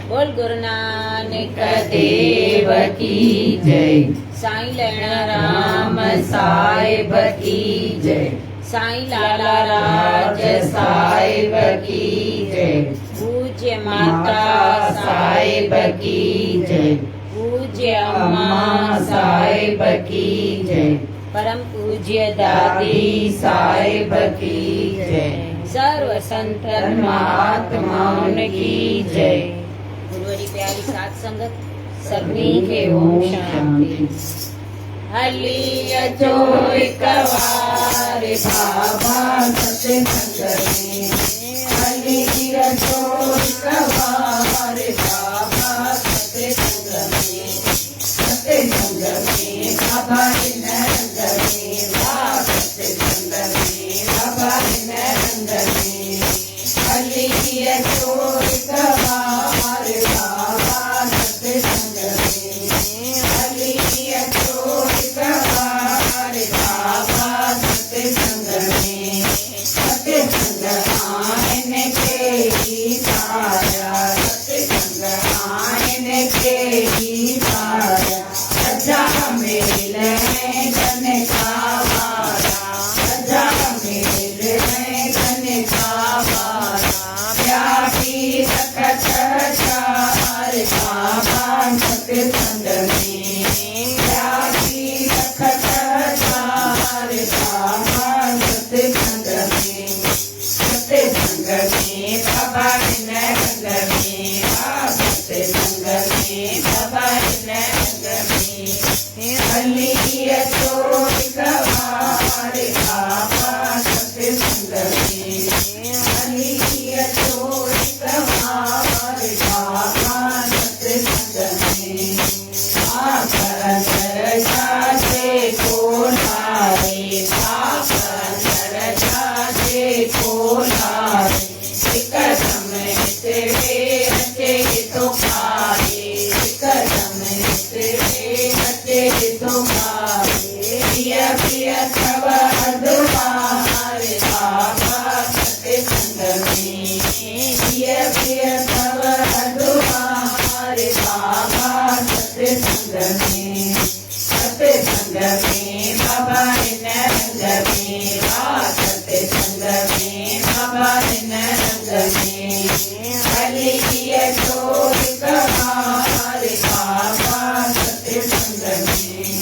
बोल गुरु नानक देव की जय। साईं लैणा राम साहिब की जय। साईं लाला राज साहिब की जय। पूज्य माता साहिब की जय। पूज्य अम्मा साहिब की जय। परम पूज्य दादी साहिब की जय। सर्व संतन महात्माओं की जय। गुरुवरी प्यारी सात संगत सभी के ओम शांति। हली अचो एक बार बाबा सत्संग में। हली अचो एक बार बाबा सत्संग में। सत्संग में बाबा नंद में। सत्संग में बाबा नंद में। हली अचो एक बार बाबा सत्संग में। हली अचो एक बार बाबा सत्संग में। सत्संग आने के ही पाया। सत्संग आने के ही पाया। सजा मेल में धन का वारा। सजा मेल में धन का वारा। प्यासी सखत चार बाबा सत्संग में। प्यासी सखत चार बाबा सत्संग में। सत्संग में बाबा नंद में। सत्संग में बाबा नंद में। हली अचो एक बार बाबा सत्संग में। हली अचो एक बार बाबा सत्संग में। आकर जाते को लारे। आकर जाते को लारे। एक समय तेरे हटे तो खाए। एक समय तेरे हटे तो खाए। पिया पिया सब अधवारे बाबा सत्संग में। पिया पिया सब अधवारे बाबा सत्संग में। सत्संग में बाबा नंद में। सत्संग में बाबा नंद में। हली अचो एक बार बाबा सत्संग में।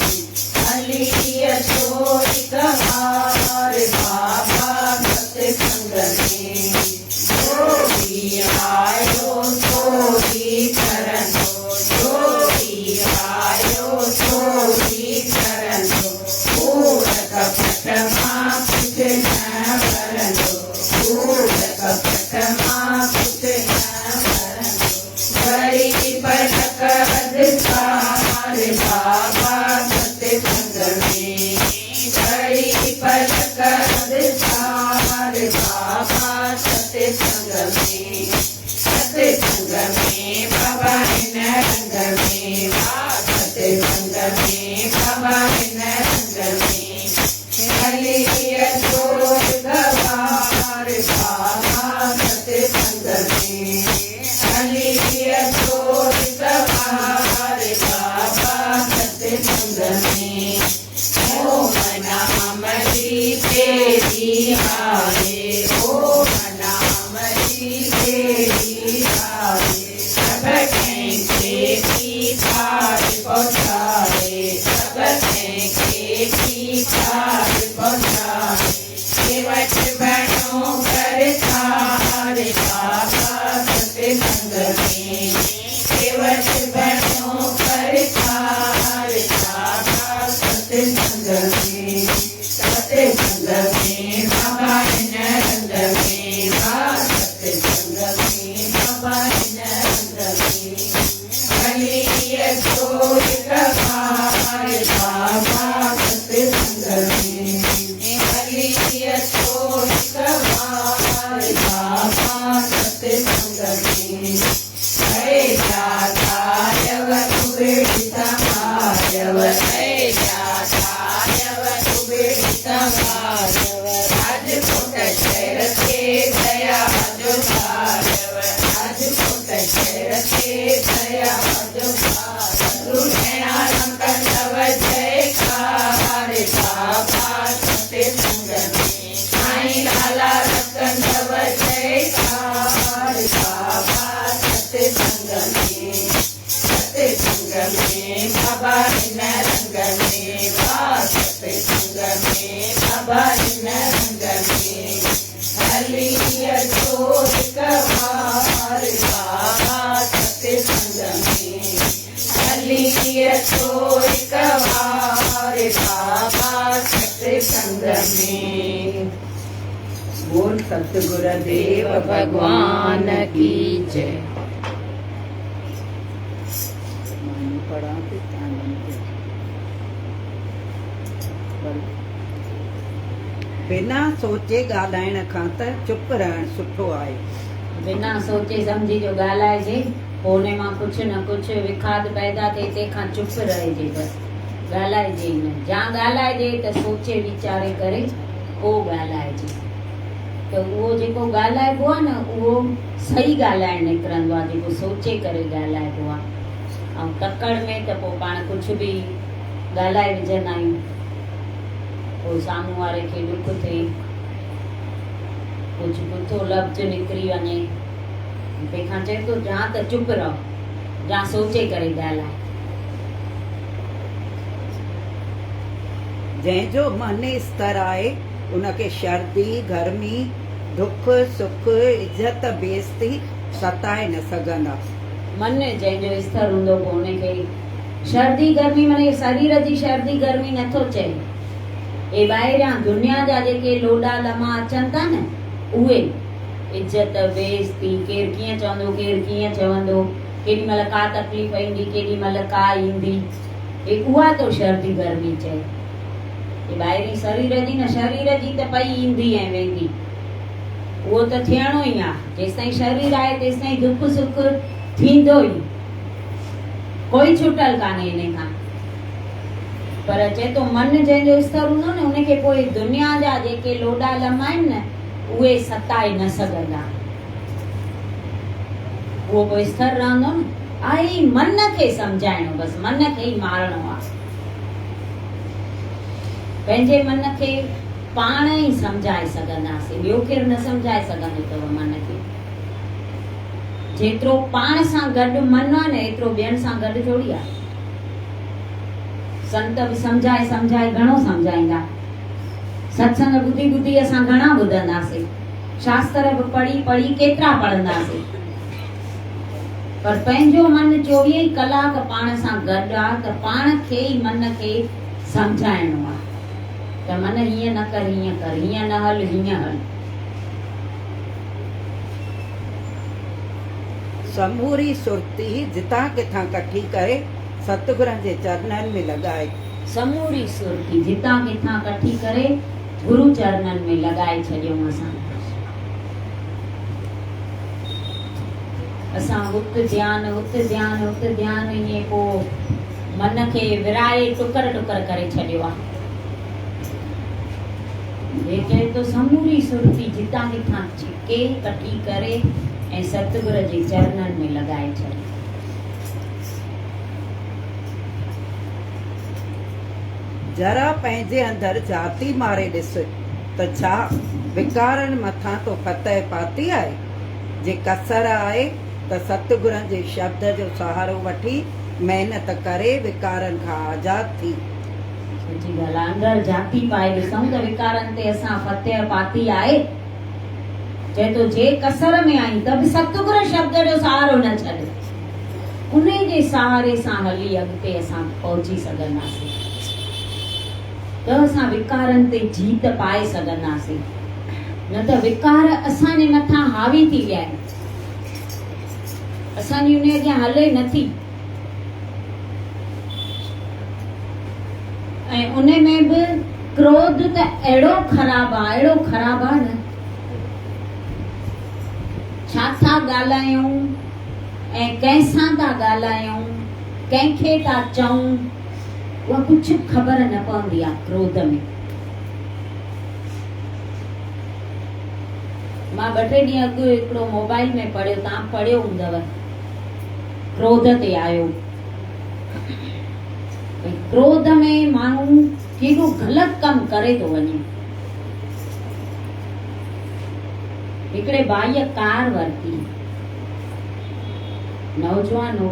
हली अचो एक बार बाबा सत्संग में। जो भी आयो सो भी करन दो। जो भी आयो सो भी करन दो। पूर कपट माँ कुछ न करन दो। पूर कपट माँ कुछ न करन दो। बड़ी पलक अधिकार बाबा सत्संग में। बड़ी पलक अधिकार बाबा सत्संग में। सत्संग में बाबा नंद में। सत्संग में बाबा नंद में। हली अचो एक बार बाबा सत्संग में। हली अचो एक बार बाबा सत्संग में। ओम नाम तेरी आए। ओम नाम तेरी आए। सब के पार पहुँचाए। सब के पार पहुँचाए। सेवक बनो करतार बाबा सत्संग में। सेवक बनो करतार बाबा सत्संग में। सत्संग में बाबा नंद में। सत्संग में बाबा नंद में। हली अचो एक बार बाबा सत्संग में। हली अचो एक बार बाबा सत्संग में। हरे जातायव कुबेरितमायव। हरे जातायव कुबेरितमायव। राजकोट शहर से दया जो सायव। राजकोट शहर से हिन रंग में हली अचो हिक बार बाबा सत्संग में हली अचो हिक बार बाबा सत्संग में। बोल सतगुरुदेव भगवान की जय। बिना सोचे ॻाल्हाइण खां त चुप रहणु सुठो आहे। बिना सोचे सम्झी जो ॻाल्हाइजे, पोइ उन मां कुझु न कुझु विखाद पैदा थिए, तंहिंखां चुप रहिजे, बसि ॻाल्हाइजे ई न। जा ॻाल्हाइजे त सोचे वीचारे करे पोइ ॻाल्हाइजे, त उहो जेको ॻाल्हाइबो आहे न उहो सही ॻाल्हाइणु निकिरंदो आहे, जेको सोचे करे ॻाल्हाइबो आहे। ऐं तकड़ में त पोइ पाण कुझु बि ॻाल्हाए विझंदा आहियूं, पोइ साम्हूं वारे खे ॾुख थिए, कुझु बुथो लफ़्ज़ निकिरी वञे, तंहिंखां चए थो जा त चुप रहो, जा सोचे करे ॻाल्हाए। जंहिंजो मन स्तर आहे उनखे सर्दी गर्मी दुख सुख इज़त बेइज़ती सताए न सघंदा। मन जंहिंजो स्तर हूंदो पोइ उनखे सर्दी गर्मी, माने शरीर जी सर्दी गर्मी नथो चए, ए ॿाहिरियां दुनिया जा जेके लोॾा लमा अचनि था न उहे इज़त बेइज़ती, केरु कीअं चवंदो केरु कीअं चवंदो, केॾी महिल का तकलीफ़ ईंदी केॾी महिल का ईंदी, उहा तो सर्दी गर्मी चए। ॿाहिरीं शरीर जी न, शरीर जी त पई ईंदी ऐं वेंदी, उहो त थियणो ई आहे। जेसिताईं शरीर आहे तेसिताईं दुख सुख थींदो ई, कोई छुटल कान्हे इन खां। पर चए थो मन जंहिंजो स्तर हूंदो न उनखे पोइ दुनिया जा जेके लोॾा लमा आहिनि न उहे सताए न सघंदा, उहो पोइ स्तर रहंदो न। आहे मन खे सम्झाइणो, बसि मन खे ई मारणो आहे। पंहिंजे मन खे पाण ई सम्झाए सघंदासीं, ॿियो केरु न सम्झाए सघंदो अथव मन खे। जेतिरो पाण सां गॾु मन आहे न एतिरो ॿियनि सां गॾु थोड़ी आहे। संत बि सम्झाए सम्झाए घणो सम्झाईंदा, सत्संग ॿुधी ॿुधी असां घणा ॿुधंदासीं, शास्त्र बि पढ़ी पढ़ी केतिरा पढ़ंदासीं, पर पंहिंजो मन 24 कलाक पाण सां गॾु आहे, त पाण खे ई मन खे सम्झाइणो आहे त मन हीअं न कर, हीअं कर, हीअं न हल, हीअं हल। समूरी सुरती जितां किथां कठी करे सतगुरनि जे चरणनि में लॻाए। समूरी सुरती जितां किथां कठी करे गुरु चरणनि में लॻाए छॾियूं। असां हुत ध्यान हुत ध्यान हुत ध्यान, ईअं पोइ मन खे विराए टुकर टुकर करे छॾियो आहे। चए तो समूरी सुरती जितां किथां छिके कठी करे ऐं सतगुर जे चरणनि में लॻाए छॾे। जरा पंहिंजे अंदरि जाती मारे ॾिस त छा विकारनि मथां तो फतह पाती आहे। जे कसर आहे त सतगुरनि जे शब्द जो सहारो वठी महिनत करे विकारनि खां आज़ाद थी। सची ॻाल्हि आहे, अंदरि जाती पाए ॾिसूं त विकारनि ते असां फतह पाती आहे। चए तो जे कसर में आई त बि सतगुर शब्द जो सहारो न छॾ, उन जे सहारे सां हली अॻिते असां पहुची सघंदासीं, त असां विकारनि ते जीत पाए सघंदासीं। न त विकार असांजे मथां हावी थी विया आहिनि, असांजी उन अॻियां हले नथी। ऐं उन में बि क्रोध त अहिड़ो ख़राब आहे, अहिड़ो ख़राब आहे न, छा था ॻाल्हायूं ऐं कंहिंसां था ॻाल्हायूं, कंहिंखे था चऊं, उहा कुझु ख़बर न पवंदी आहे क्रोध में। मां 2-3 ॾींहं अॻु हिकिड़ो मोबाइल में पढ़ियो, तव्हां पढ़ियो हूंदव, क्रोध ते आयो। क्रोध में माण्हू केॾो ग़लति कमु करे थो वञे। हिकिड़े भाईअ कार वरिती, नौजवान हो,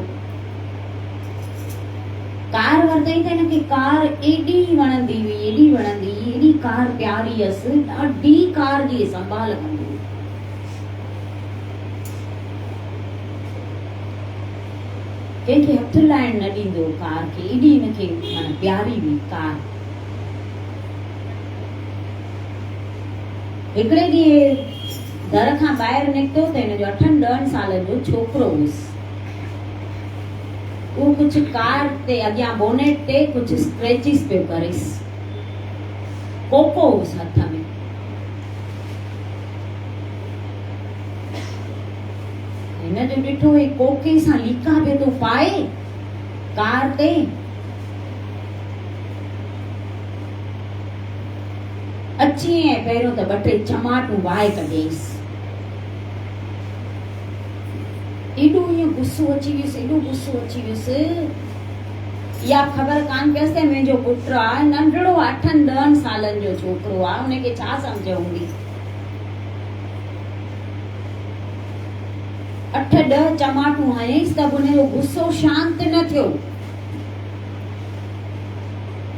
कार वरितई त हिनखे कार एॾी वणंदी हुई, एॾी वणंदी, एॾी कार प्यारी हुअसि, ॾाढी कार जी संभाल कंदी हुई। कंहिंखे हथ लाइण न ॾींदो कार खे, एॾी हिनखे प्यारी हुई कार। हिकिड़े ॾींहुं दर खां ॿाहिरि निकितो त हिन जो 8-10 साल जो छोकिरो हुयुसि। वो कुछ कार ते अॻियां बोनेट ते कुछ स्क्रैचिस पियो करेसि, कोको हुअसि हथ में। हिन जो ॾिठो हे कोके सां लीका पियो थो पाए कार ते। अची ऐं पहिरियों त 2-3 चमाटूं वाए कढियईसि। एॾो ईअं गुस्सो अची वियुसि, एॾो गुस्सो अची वियुसि, इहा ख़बर कान पियसि त मुंहिंजो पुटु आहे, नंढड़ो 8-10 सालनि जो छोकिरो आहे, हुनखे छा सम्झ हूंदी। 8-10 चमाटूं हयईंसि त हुनजो गुस्सो शांत न थियो।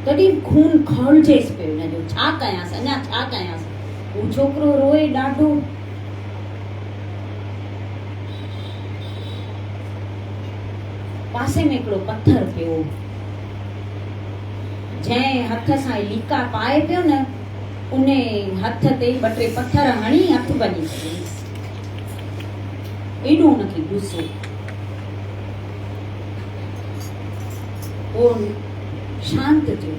तॾहिं खून खौलजेसि पियो हुनजो, छा कयांसि, अञा छा कयांसि। हू छोकिरो रोए ॾाढो। पासे में हिकिड़ो पत्थर पियो, जंहिं हथ सां लीका पाए पियो न, उन हथ ते 2-3 पत्थर हणी हथ भॼी छॾियईंसि। एॾो हुनखे गुस्सो। पोइ शांत थियो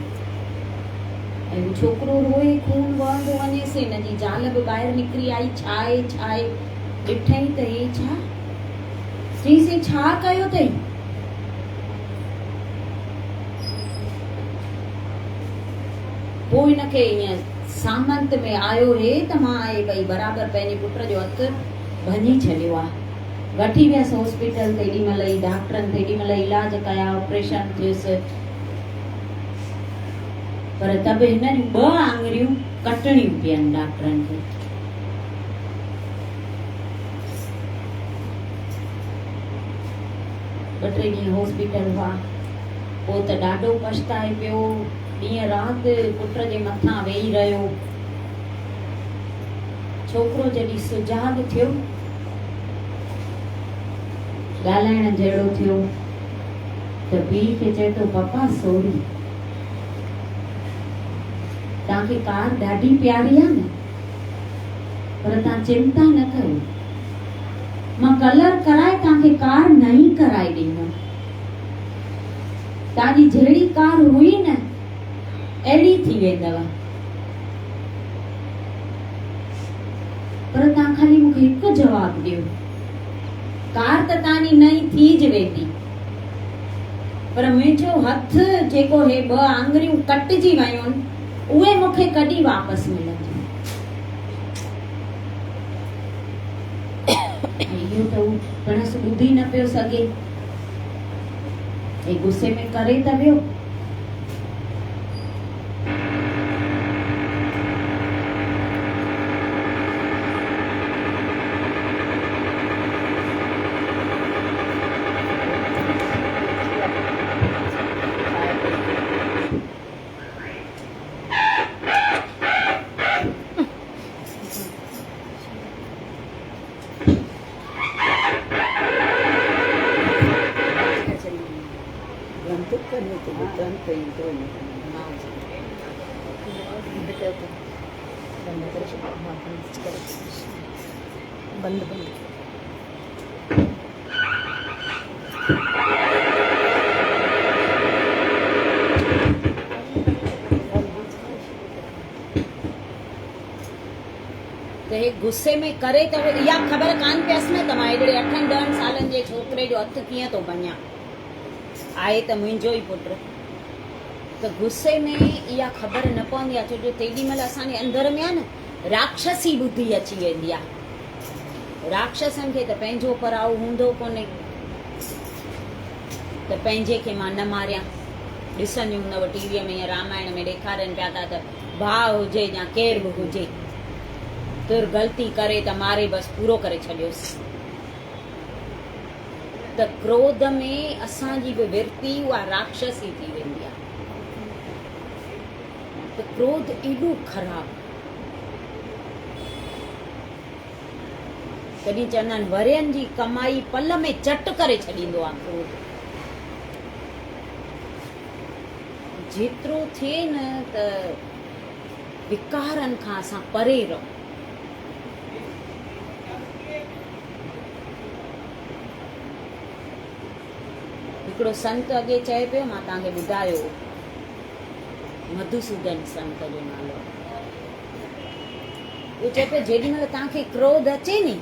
ऐं छोकिरो रोए, खून वहंदो वञेसि। हिनजी ज़ाल बि ॿाहिरि निकिरी आई, छा आहे छा आहे। ॾिठई त हे छा, चईंसि छा कयो अथई। पोइ हिनखे ईअं सामंत में आयो हे त मां हे भई बराबरि पंहिंजे पुट जो हथु भञी छॾियो आहे। वठी वियसि हॉस्पिटल, तेॾी महिल ई डॉक्टरनि तेॾी महिल इलाज कया, ऑपरेशन थियुसि। पर त बि हिन जूं 2 आङुरियूं कटणियूं पियनि डॉक्टरनि खे। ॿ 3 ॾींहं हॉस्पिटल हुआ। पोइ त ॾाढो पछताए पियो, ॾींहं राति पुट जे मथां वेही रहियो। छोकिरो जॾहिं सुजाॻ थियो, ॻाल्हाइण जहिड़ो थियो त पीउ खे चए थो, पपा सॉरी, तव्हांखे कार ॾाढी प्यारी आहे न, पर तव्हां चिंता न कयो, मां कलर कराए तव्हांखे कार नई कराए ॾींदमि। तव्हांजी जहिड़ी कार हुई न, अहिड़ी थी वेंदव, पर तव्हां खाली मूंखे हिकु जवाबु ॾियो, कार त तव्हांजी नई थी ज वेंदी, पर मुंहिंजो हथ जेको हे 2 आङुरियूं कटिजी वयूं आहिनि, उहे मूंखे कॾहिं वापसि मिलंदियूं। इहो त हू पिणसि ॿुधी न पियो सघे, ऐं गुस्से में करे त वियो। बंद त हे गुस्से में करे त इहा ख़बर कान पियसि न त मां हेॾे 8-10 सालनि जे छोकिरे जो हथु कीअं थो भञा, आहे त मुंहिंजो ई पुटु। त गुस्से में इहा ख़बर न पवंदी आहे, छो जो तेॾी महिल असांजे अंदर में आहे न राक्षसी बुद्धि अची वेंदी आहे। राक्षसनि खे त पंहिंजो पराओ हूंदो कोन्हे, त पंहिंजे खे मां न मारियां। ॾिसंदी हूंदव टीवीअ में या रामायण में ॾेखारनि पिया था त भाउ हुजे या केर बि हुजे, तुर ग़लती करे त मारे बसि पूरो करे छॾियोसि। त क्रोध में असांजी बि विरती उहा राक्षसी थी वेंदी आहे। त क्रोध एॾो ख़राबु। कॾहिं चवंदा आहिनि वरियनि जी कमाई पल में चट करे छॾींदो आहे क्रोध। जेतिरो थिए न त विकारनि खां असां परे रहो। हिकिड़ो संत अॻे चए पियो, मां तव्हांखे ॿुधायो, मधुसूदन संत जो नालो। उहो चए पियो जेॾीमहिल तव्हांखे क्रोध अचे नी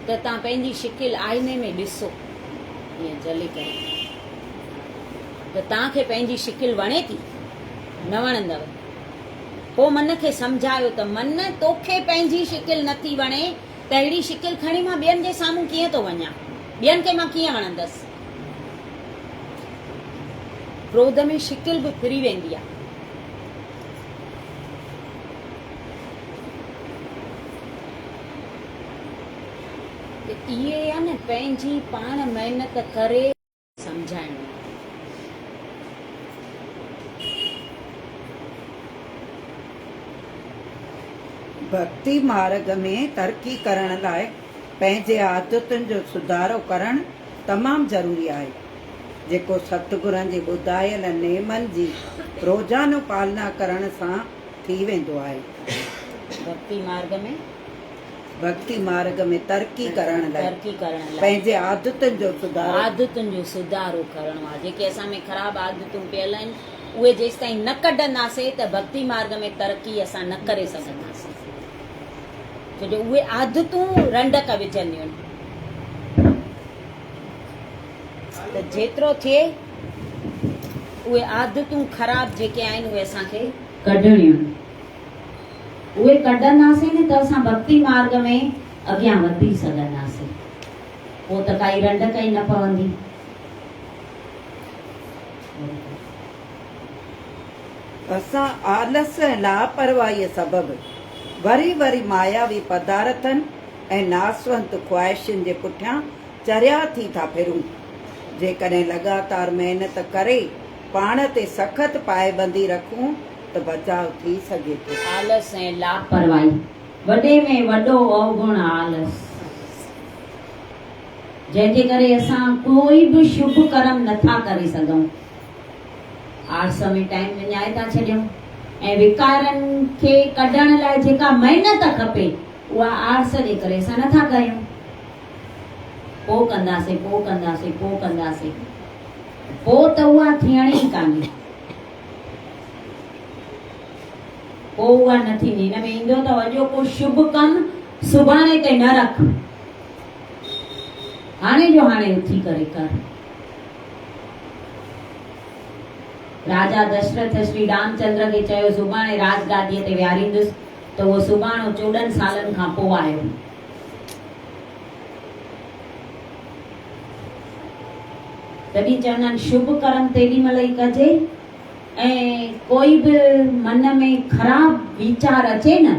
त तव्हां पंहिंजी शिकिल आईने में ॾिसो, ईअं जली करे, त तव्हांखे पंहिंजी शिकिल वणे थी, न वणंदव। पोइ मन खे सम्झायो त मन तोखे पंहिंजी शिकिल नथी वणे त अहिड़ी शिकिल खणी मां ॿियनि जे साम्हूं कीअं थो वञा, ॿियनि खे मां कीअं वणंदसि। क्रोध में शिकिल बि फिरी वेंदी आहे। इहे आहे न पंहिंजी पाण महिनत करे सम्झाइण। भक्ति मार्ग में तरक़ी करण लाइ पंहिंजे आदतुनि जो सुधारो करणु तमामु ज़रूरी आहे, जेको सतगुरनि जे ॿुधायल नेमनि जी रोज़ानो पालना करण सां थी वेंदो आहे। भक्ति मार्ग में तरक़ी करण लाइ पंहिंजे आदतुनि जो सुधारो करणो आहे। जेके असां में ख़राब आदतूं पियल आहिनि उहे जेसि ताईं न कढंदासीं त भक्ति मार्ग में तरक़ी असां न करे सघंदासीं, छो जो उहे आदतूं रंडक विझंदियूं आहिनि। त जेतिरो थिए उहे आदतूं ख़राब जेके आहिनि उहे असांखे कढणियूं आहिनि। उहे कढंदासीं न त असां भक्ति मार्ग में अॻियां वधी सघंदासीं। पोइ त काई रंडक ई न पवंदी। असां आलस ऐं लापरवाहीअ सबबु वरी वरी मायावी पदार्थनि ऐं नासवंत ख्वाहिशुनि जे पुठियां चरिया थी था फिरूं। जेकॾहिं लगातार महिनत करे पाण ते सख़्त पाएबंदी रखूं त बचाव थी सघे थो। आलस ऐं लापरवाही, वॾे में वॾो अवगुण आलस, जंहिंजे करे असां कोई बि शुभ कर्म नथा करे सघूं। आलस में टाइम विञाए था छॾियूं ऐं विकारनि खे कढण लाइ जेका महिनत खपे उहा आलस जे करे असां नथा कयूं। पोइ कंदासीं पोइ त उहा थियणी ई कान्हे। पोइ उहा न थींदी। हिन में ईंदो त अॼो को शुभ कमु सुभाणे ते न रख, हाणे जो हाणे उथी करे कर। राजा दशरथ श्री रामचंद्र खे चयो सुभाणे राजगादीअ ते विहारींदुसि, त उहो सुभाणे 14 सालनि खां पोइ आयो। तॾहिं चवंदा आहिनि शुभ कर्म तेॾी महिल ई कजे, ऐं कोई बि मन में ख़राब वीचार अचे न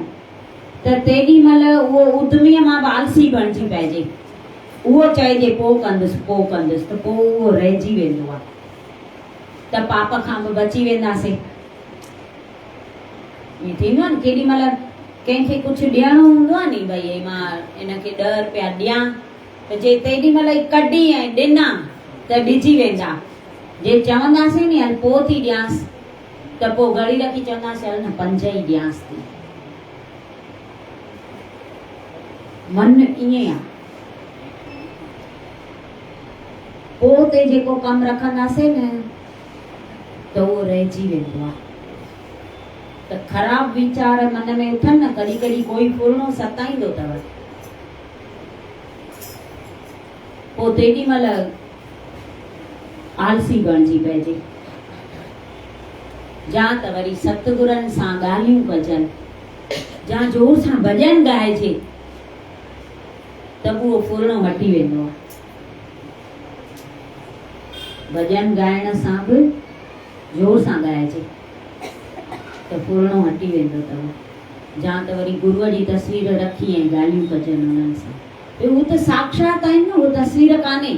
त तेॾी महिल उहो उद्मीअ मां बि आलसी बणिजी पइजे। उहो चइजे पोइ कंदुसि त पोइ उहो रहिजी वेंदो आहे, त पाप खां बि बची वेंदासीं। ईअं थींदो आहे न, केॾी महिल कंहिंखे कुझु ॾियणो हूंदो आहे नी, भई मां हिनखे 10 रुपया ॾियां, त जे तेॾी महिल ई कढी ऐं ॾिना त ॾिजी वेंदा। जे चवंदासीं नी हल पोइ थी ॾियांसि, त पोइ घड़ी रखी चवंदासीं हल न 5 ई ॾियांसि थी। मन ईअं आहे। पोइ ते जेको कमु रखंदासीं न त उहो रहिजी वेंदो आहे। त ख़राब वीचार मन में उथनि न, कॾहिं कॾहिं कोई फुरणो सताईंदो अथव, पोइ तेॾी महिल आलसी बणिजी पइजे। जा त वरी सतगुरनि सां ॻाल्हियूं कजनि, जा जोर सां भॼन ॻाइजे, त उहो फुरणो हटी वेंदो आहे। भॼन ॻाइण सां बि जोर सां ॻाइजे त फुरणो हटी वेंदो अथव। जा त वरी गुरूअ जी तस्वीर रखी ऐं ॻाल्हियूं कजनि उन्हनि सां। हू त साक्षात आहिनि न, उहो तस्वीर कान्हे।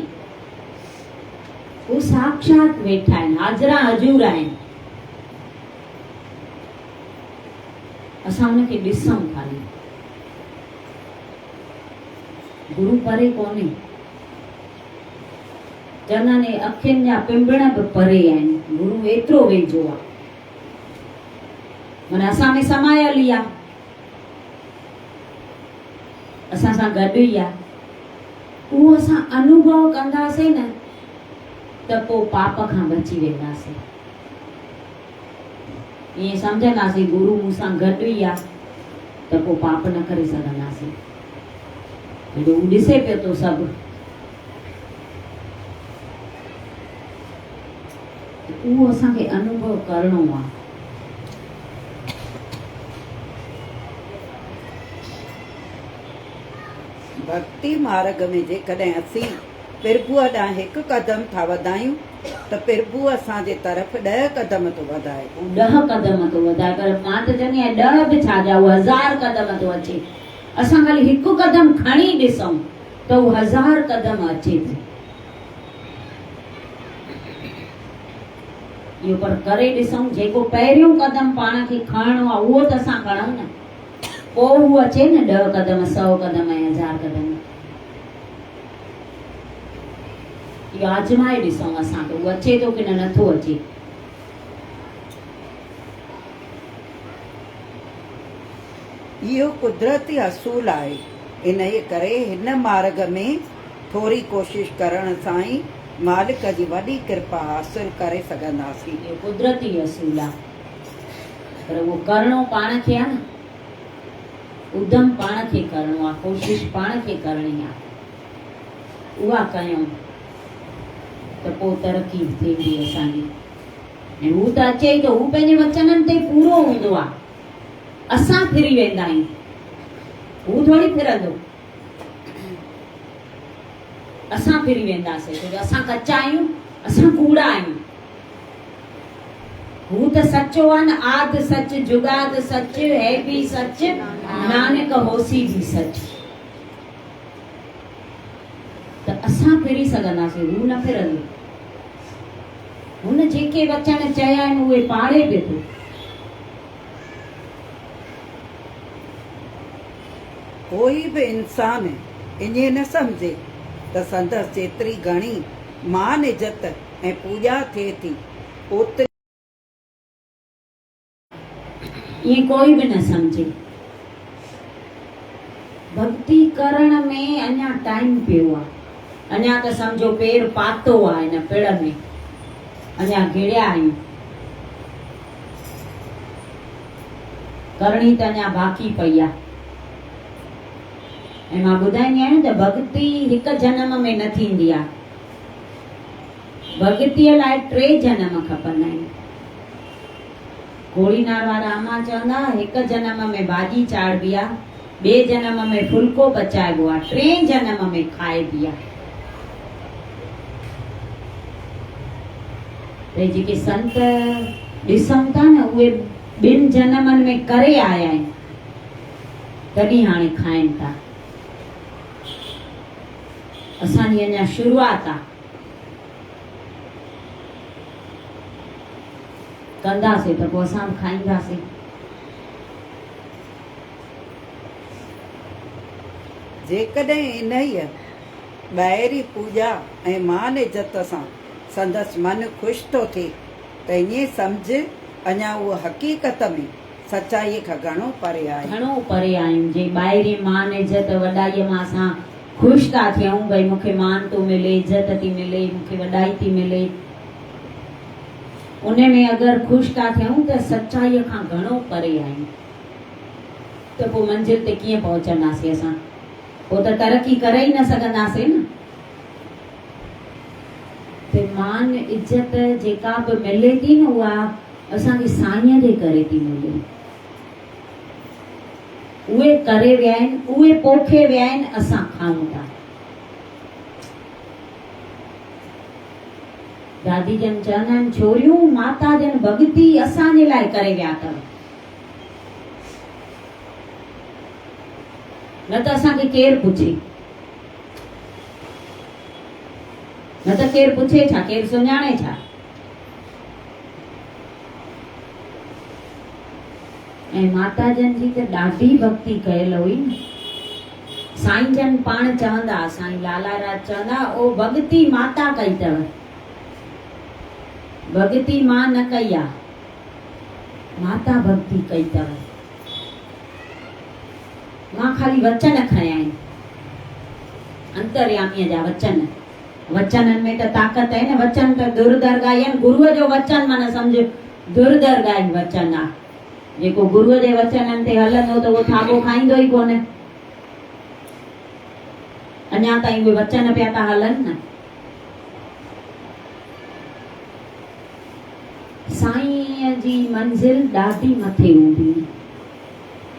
हू साक्षात वेठा आहिनि, हाज़िरा हजूर आहिनि। असां हुनखे ॾिसूं खाली। गुरु परे कोन्हे, चवंदा आहिनि अखियुनि जा पिंभण बि परे आहिनि, गुरु एतिरो वेझो आहे। माना असां में समायल ई आहे, असां सां गॾु ई आहे। उहो असां अनुभव कंदासीं न त पोइ पाप खां बची वेंदासीं। ईअं सम्झंदासीं गुरु मूंसां गॾु ई आहे त पोइ पाप न करे सघंदासीं। हेॾो हू ॾिसे पियो थो सभु, उहो असांखे अनुभव करणो आहे। भक्ति मार्ग में जेकॾहिं असीं प्रभुअ ॾांहुं हिकु क़दम था वधायूं त प्रभु असांजे तरफ़ 10 क़दम थो वधाए। 10 क़दम थो वधाए, पर मां त चवंदी आहियां 10 बि छा जा, 1000 क़दम थो अचे। असां ख़ाली हिकु क़दम खणी ॾिसूं त हू 1000 क़दम अचे थी। इहो पर करे ॾिसूं, जेको पहिरियों क़दम पाण खे खणणो आहे उहो त असां खणूं न, पोइ हू अचे न 10 क़दम, 100 क़दम ऐं 1000 क़दम। इहो आजमाए ॾिसूं असांखे उहो अचे थो की न नथो अचे। इहो कुदरती असूल आहे, इन करे हिन मार्ग में थोरी कोशिश करण सां ई मालिक जी वॾी कृपा हासिल करे सघंदासीं। इहो कुदरती असूल आहे, पर उहो करणो पाण खे आहे न, उधम पाण खे करणो आहे, कोशिश पाण खे करणी आहे। उहा कयूं त पोइ तरक़ी थींदी असांजी। ऐं हू त अचे ई थो, हू पंहिंजे वचननि ते पूरो हूंदो आहे। असां फिरी वेंदा आहियूं, हू थोरी फिरंदो। असां फिरी वेंदासीं छो जो असां कचा आहियूं, असां कूड़ा आहियूं। हू त सचो आहे न, आद सच जुगाद सच है भी सच, नानक होसी भी सच। त असां फिरी सघंदासीं, हू न फिरंदो। हुन जेके वचन चया आहिनि उहे पाड़े बि थो। कोई बि इंसान ईअं न सम्झे त संदसि जेतिरी घणी मान इज़त ऐं पूॼा थिए थी ओतिरी ये कोई भी न समझे। भक्ति करण में अञा टाइम पियो आहे, अञा त समझो पेर पातो आहे हिन पेड़ में, अञा घिड़िया आहियूं, करणी त अञा बाक़ी पई आहे। ऐं मां ॿुधाईंदी आहियां त भक्ति हिकु जन्म में न थींदी आहे, भक्तीअ लाइ 3 जन्म खपंदा आहिनि। गोड़ीनार वारा अम्मा चवंदा हिकु जन्म में भाॼी चाढ़बी आहे, 2 जन्म में फुल्को पचाइबो आहे, 3 जन्म में खाइबी आहे। त जेके संत ॾिसूं था न उहे 2 जन्मनि में करे आया आहिनि, तॾहिं हाणे खाइनि था। असांजी अञा शुरूआत आहे, कंदासीं त पोइ असां बि खाईंदासीं। जेकॾहिं इन ई ॿाहिरी पूॼा ऐं मान इज़त सां संदसि मन ख़ुशि थो थिए त ईअं सम्झ अञा उहो हक़ीक़त में सचाईअ खां घणो परे आहे। घणो परे आहियूं। जे ॿाहिरी मान इज़त वॾाईअ मां असां ख़ुशि था थियूं, भई मूंखे मान थो मिले, इज़त थी मिले, मूंखे वॾाई थी मिले, उन में अगरि ख़ुशि था थियूं त सचाईअ खां घणो परे आहियूं। त पोइ मंज़िल ते कीअं पहुचंदासीं असां? पोइ त तरक़ी करे ई न सघंदासीं न। त मान इज़त जेका बि मिले थी न उहा असांखे साईंअ जे करे थी मिले। उहे करे विया आहिनि, उहे पोखे विया आहिनि, असां खाऊं था। दादी जन चवंदा आहिनि छोरियूं माता जन भॻति असांजे लाइ करे विया अथव, न त असांखे केरु पुछे। न त केरु पुछे छा, केरु सुञाणे छा। ऐं माता जन जी त ॾाढी भक्ति कयल हुई न। साईं जन पाण चवंदा, साईं लालाराज चवंदा, ओ भगती माता कई अथव, भगती मां न कई आ, माता भक्ति कई अथव। मां खाली वचन खया आहिनि, अंतर्यामीअ जा वचन। वचननि में त ताक़त आहे न, वचन त दुर्दरगाही आहिनि। गुरूअ जो वचन माना सम्झ दुर्दरगाही वचन आहे। जेको गुरूअ जे वचननि ते हलंदो त उहो थाॿो खाईंदो ई कोन। अञा ताईं उहे वचन पिया था हलनि न। साईं जी मंज़िल ॾाढी मथे हूंदी,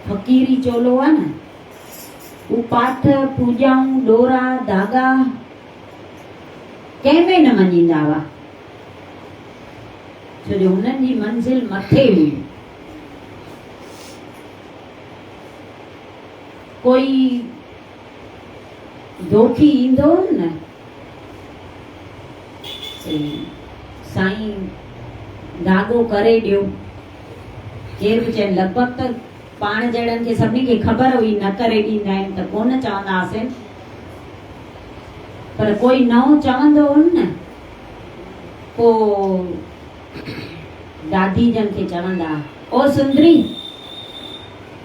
फ़क़ीरी चोलो आहे न, उहो पाठ पूॼाऊं ॾोरा धागा कंहिंमें न मञींदा हुआ, छो जो हुननि जी मंज़िल मथे हुई। कोई दोखी ईंदो न, साईं धागो करे ॾियो, केरु बि चए, लॻभॻि त पाण जहिड़नि खे सभिनी खे ख़बर हुई न करे ॾींदा आहिनि त कोन चवंदा हुआसीं, पर कोई नओं चवंदो हो न, पोइ दादी जन खे चवंदा, ओ सुंदरी,